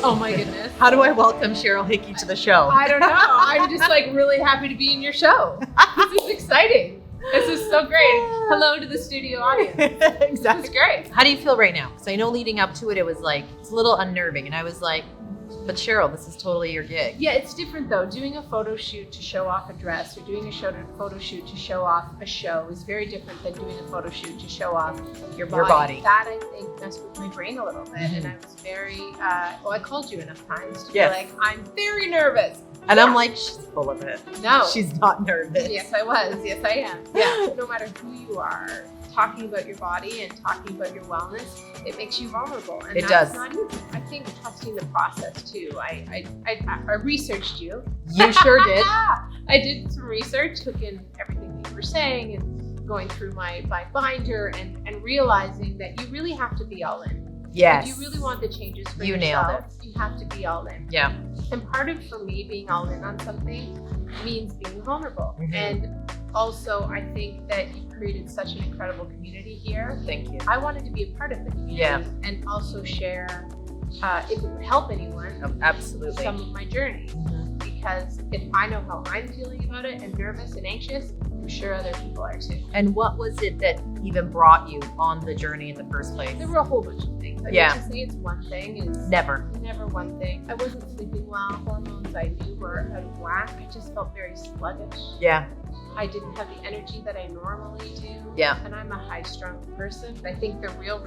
Oh my goodness. How do I welcome Cheryl Hickey to the show? I don't know. I'm just like really happy to be in your show. This is exciting. This is so great. Hello to the studio audience. Exactly. This is great. How do you feel right now? Because I know leading up to it, it was like, it's a little unnerving. And I was like, but Cheryl, this is totally your gig. Yeah, it's different though. Doing a photo shoot to show off a dress or doing a photo shoot to show off a show is very different than doing a photo shoot to show off your body. That I think messed with my brain a little bit. And I was very, I called you enough times to be like, I'm very nervous. And I'm like, she's full of it. No. She's not nervous. Yes, I was. Yes, I am. Yeah. No matter who you are, talking about your body and talking about your wellness, it makes you vulnerable. And that's not easy. I think trusting the process too. I researched you. You sure did. I did some research, took in everything that you were saying and going through my binder and realizing that you really have to be all in. Yes. If you really want the changes for you yourself, nailed it. You have to be all in. Yeah. And part of, for me, being all in on something means being vulnerable. And also, I think that you created such an incredible community here. Thank you. I wanted to be a part of the community and also share, if it would help anyone, absolutely, some of my journey. Because if I know how I'm feeling about it and nervous and anxious, I'm sure other people are too. And what was it that even brought you on the journey in the first place? There were a whole bunch of things. I mean, to say it's one thing is never one thing. I wasn't sleeping well. Hormones I knew were out of whack. I just felt very sluggish. Yeah. I didn't have the energy that I normally do. Yeah. And I'm a high-strung person. I think the real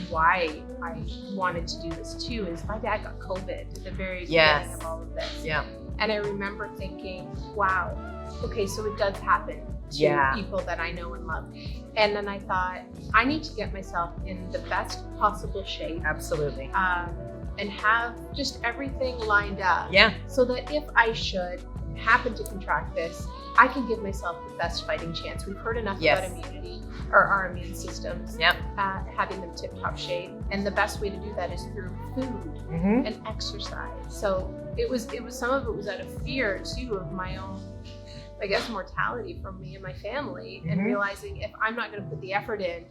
why I wanted to do this too is my dad got COVID at the very beginning of all of this. Yeah. And I remember thinking, wow, okay, so it does happen to people that I know and love. And then I thought, I need to get myself in the best possible shape. Absolutely. And have just everything lined up. Yeah. So that if I should happen to contract this, I can give myself the best fighting chance. We've heard enough about immunity or our immune systems, having them tip-top shape. And the best way to do that is through food and exercise. So it was some of it was out of fear too of my own, I guess, mortality from me and my family, and realizing if I'm not going to put the effort in,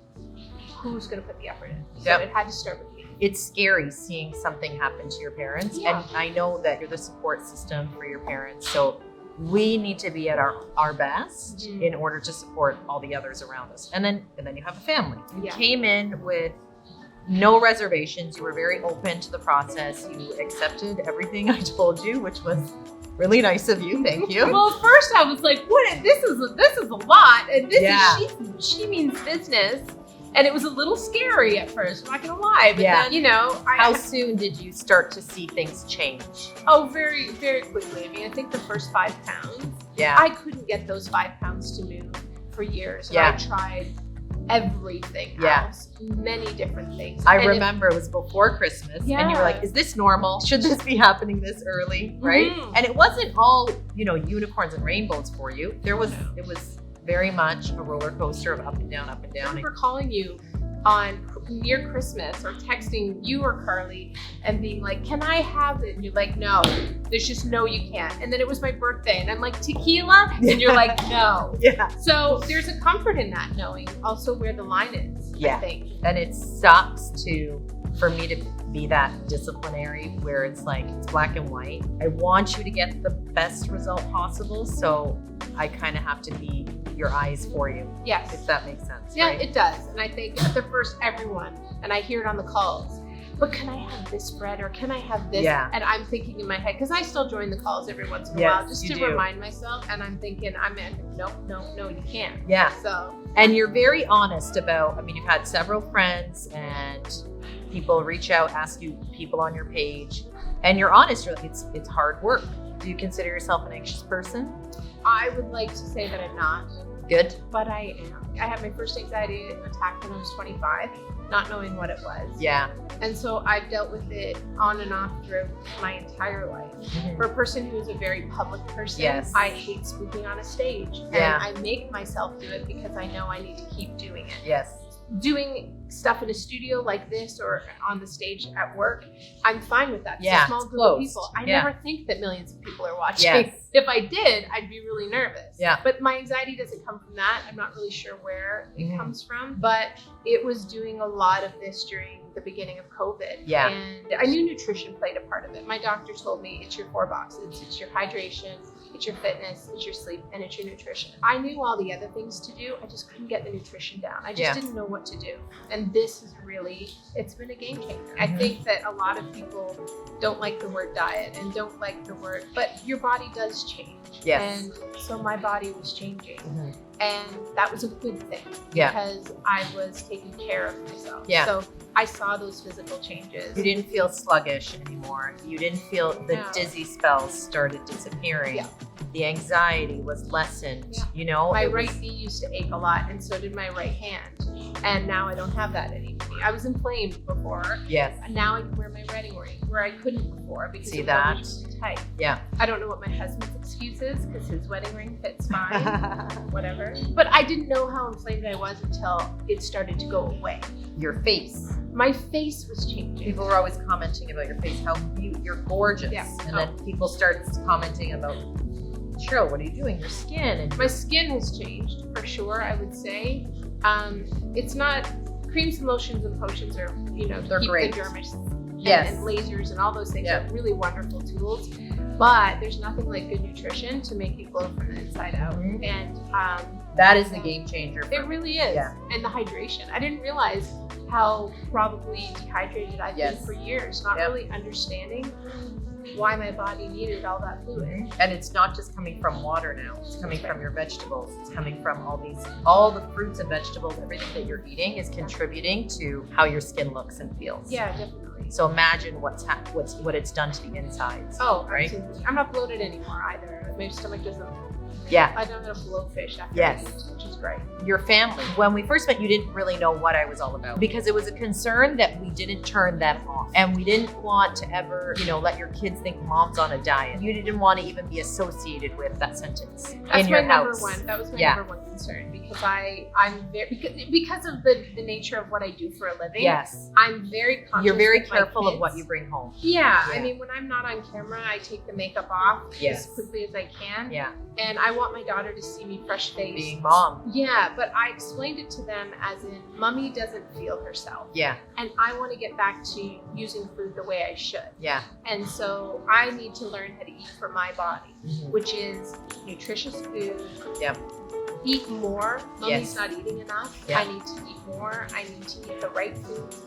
who's going to put the effort in? So it had to start with me. It's scary seeing something happen to your parents. And I know that you're the support system for your parents. So we need to be at our best in order to support all the others around us. And then you have a family. You came in with no reservations. You were very open to the process. You accepted everything I told you, which was really nice of you. Thank you. Well, at first I was like, "What? This is a lot, and this is she means business." And it was a little scary at first, I'm not gonna lie. But then, how soon did you start to see things change? Oh, very, very quickly. I mean, I think the first 5 pounds. Yeah. I couldn't get those 5 pounds to move for years. And I tried everything else, many different things. I remember it was before Christmas and you were like, is this normal? Should this be happening this early? Right? And it wasn't all, unicorns and rainbows for you. It was very much a roller coaster of up and down, up and down. I remember calling you on near Christmas or texting you or Carly and being like, can I have it? And you're like, no, there's just no, you can't. And then it was my birthday and I'm like, tequila? And you're like, no. So there's a comfort in that, knowing also where the line is, I think. And it sucks for me to be that disciplinary where it's like, it's black and white. I want you to get the best result possible. So I kind of have to be your eyes for you. Yes. If that makes sense. Yeah, it does. And I think at the first, everyone, and I hear it on the calls, but can I have this bread or can I have this? Yeah. And I'm thinking in my head, because I still join the calls every once in a while just to remind myself. And I'm thinking, no, you can't. Yeah. So. And you're very honest about, you've had several friends and people reach out, ask you people on your page, and you're honest. You're like, it's hard work. Do you consider yourself an anxious person? I would like to say that I'm not. Good. But I am. I had my first anxiety attack when I was 25, not knowing what it was. Yeah. And so I've dealt with it on and off through my entire life. For a person who's a very public person, I hate speaking on a stage. And I make myself do it because I know I need to keep doing it. Yes. Doing stuff in a studio like this or on the stage at work, I'm fine with that. It's a small group of people. I never think that millions of people are watching. Yes. If I did, I'd be really nervous. Yeah. But my anxiety doesn't come from that. I'm not really sure where it comes from, but it was doing a lot of this during the beginning of COVID. Yeah. And I knew nutrition played a part of it. My doctor told me it's your 4 boxes. It's your hydration, it's your fitness, it's your sleep, and it's your nutrition. I knew all the other things to do. I just couldn't get the nutrition down. I just didn't know what to do. And this is really, it's been a game changer. I think that a lot of people don't like the word diet and don't like the word, but your body does change. Yes. And so my body was changing. And that was a good thing Yeah. because I was taking care of myself. Yeah. So I saw those physical changes. You didn't feel sluggish anymore. You didn't feel the No. dizzy spells started disappearing. Yeah. The anxiety was lessened, Yeah. you know? My It right was- knee used to ache a lot, and so did my right hand. And now I don't have that anymore. I was inflamed before, Yes. and now I can wear my wedding ring where I couldn't before because See it was that? always really tight. Yeah. I don't know what my husband's excuse is because his wedding ring fits fine. Whatever. But I didn't know how inflamed I was until it started to go away. Your face. My face was changing. People were always commenting about your face, how you're gorgeous. Yeah. And then people start commenting about, Cheryl, what are you doing? Your skin. And My skin has changed for sure, I would say. It's not creams and lotions and potions are, They're keep great. the dermis Yes. and lasers and all those things Yeah. are really wonderful tools. But there's nothing like good nutrition to make you glow from the inside out. Mhm. And that is the game changer. For it really is. Yeah. And the hydration. I didn't realize how probably dehydrated I've Yes. been for years, not Yep. really understanding why my body needed all that fluid. And it's not just coming from water now. It's coming from your vegetables. It's coming from all the fruits and vegetables, everything that you're eating is contributing to how your skin looks and feels. Yeah, definitely. So imagine what it's done to the insides. Oh, right? absolutely. I'm not bloated anymore either. My stomach doesn't. Yeah. I don't have blowfish after Yes. I eat, which is great. Your family. When we first met, you didn't really know what I was all about because it was a concern that we didn't turn them off. And we didn't want to ever, let your kids think mom's on a diet. You didn't want to even be associated with that sentence That's in your my house. number one. That was my Yeah. number one concern because I'm very because of the nature of what I do for a living. Yes. I'm very conscious. You're very with my careful of kids. what you bring home. Yeah, Yeah. I mean, when I'm not on camera, I take the makeup off Yes. as quickly as I can. Yeah. And I want my daughter to see me fresh faced. Being mom. Yeah, but I explained it to them as in, Mummy doesn't feel herself. Yeah. And I want to get back to using food the way I should. Yeah. And so I need to learn how to eat for my body, Mhm. which is nutritious food. Yep. Eat more. Yes. Mummy's not eating enough. Yeah. I need to eat more. I need to eat the right foods.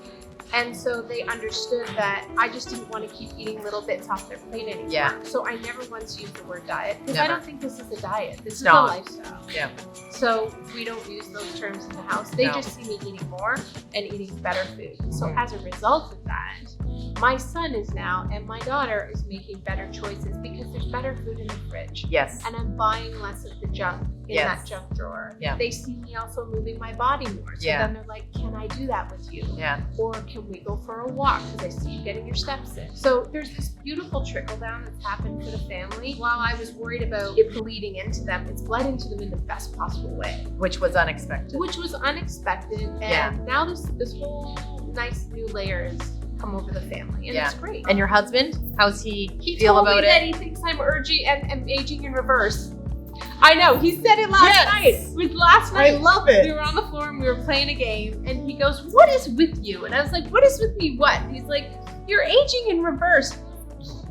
And so they understood that I just didn't want to keep eating little bits off their plate anymore. Yeah. So I never once used the word diet because I Never. don't think this is a diet. This is not. a lifestyle. Yeah. So we don't use those terms in the house. They No. just see me eating more and eating better food. So Mhm. as a result of that, my son is now and my daughter is making better choices because there's better food in the fridge. Yes. And I'm buying less of the junk in Yes. that junk drawer. Yeah. They see me also moving my body more. So Yeah. then they're like, can I do that with you? Yeah. Or can we go for a walk? Because I see you getting your steps in. So there's this beautiful trickle down that's happened for the family. While I was worried about it bleeding into them, it's bled into them in the best possible way, Which was unexpected. which was unexpected. And Yeah. now this whole nice new layer has come over the family, and Yeah. it's great. And your husband, how's he He feel told about me that it? he thinks I'm urging and aging in reverse. I know, he said it last Yes. night. It was last night. love We were on the floor and we were playing a game, and he goes, "What is with you?" And I was like, "What is with me? What?" And he's like, "You're aging in reverse."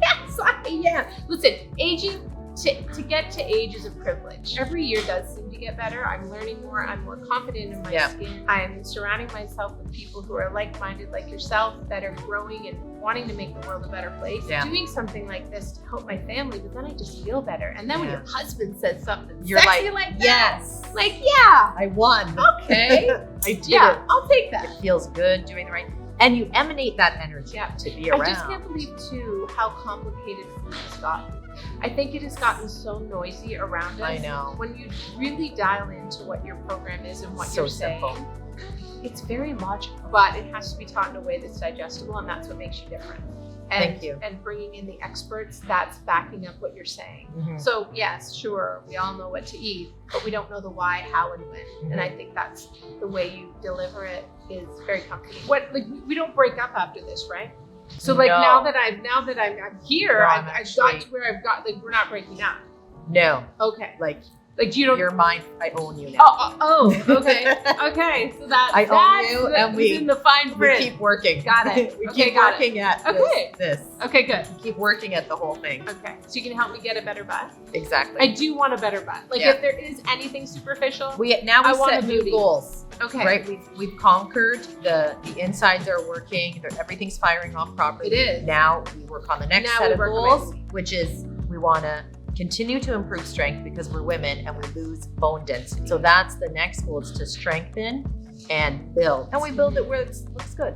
Yes, yeah. Listen, aging to get to age is a privilege. Every year does seem to get better. I'm learning more. I'm more confident in my Yeah. skin. I'm surrounding myself with people who are like-minded, like yourself, that are growing and wanting to make the world a better place. Yeah. Doing something like this to help my family, but then I just feel better. And then when Yeah. your husband says something You're sexy like, that, yes. like, yeah, I won. okay. I did Yeah, it. I'll take that. It feels good doing the right. And you emanate that energy Yeah. to be around. I just can't believe too how complicated food has gotten. I think it has gotten so noisy around us. I know. When you really dial into what your program is and what So you're saying, simple. it's very logical, but it has to be taught in a way that's digestible, and that's what makes you different. And, Thank you. And bringing in the experts that's backing up what you're saying. Mhm. So yes, sure, we all know what to eat, but we don't know the why, how, and when. And I think that's the way you deliver it is very comforting. We don't break up after this, right? So like No. now that I'm here, No, I've I'm got actually- to where I've got, like, we're not breaking up. No, Okay. like Like, you don't. You're mine. I own you now. Okay. Okay. So I own you, and we in the fine We print. keep working. Got it. We Okay, keep got it. working at Okay. this. Okay, good. We keep working at the whole thing. Okay. So you can help me get a better butt? Exactly. I do want a better butt. Like, Yeah. if there is anything superficial. we I want set a new booty. goals. Okay. Right? We've conquered the insides are working. Everything's firing off properly. It is. Now we work on the next Now set we of work on goals, which is we want to continue to improve strength because we're women and we lose bone density. So that's the next goal, is to strengthen and build. And we build it where it looks good.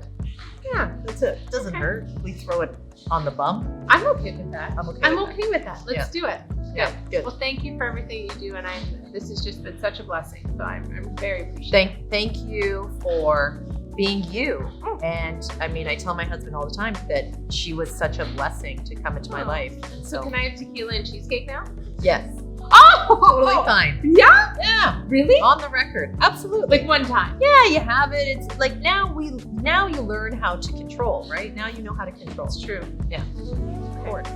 Yeah. That's it. It doesn't hurt. We throw it on the bum. I'm okay with that. I'm okay. I'm with okay with that. Let's do it. Yeah. Good. Well, thank you for everything you do, and this has just been such a blessing. So I'm very appreciative. Thank you for being you. And I mean, I tell my husband all the time that she was such a blessing to come into my life. And So can I have tequila and cheesecake now? Yes, Oh, totally fine. Yeah. Yeah, Really? on the record, absolutely. Like one time. Yeah, you have it. It's like now you learn how to control, right? Now you know how to control. It's true. Yeah. Of course.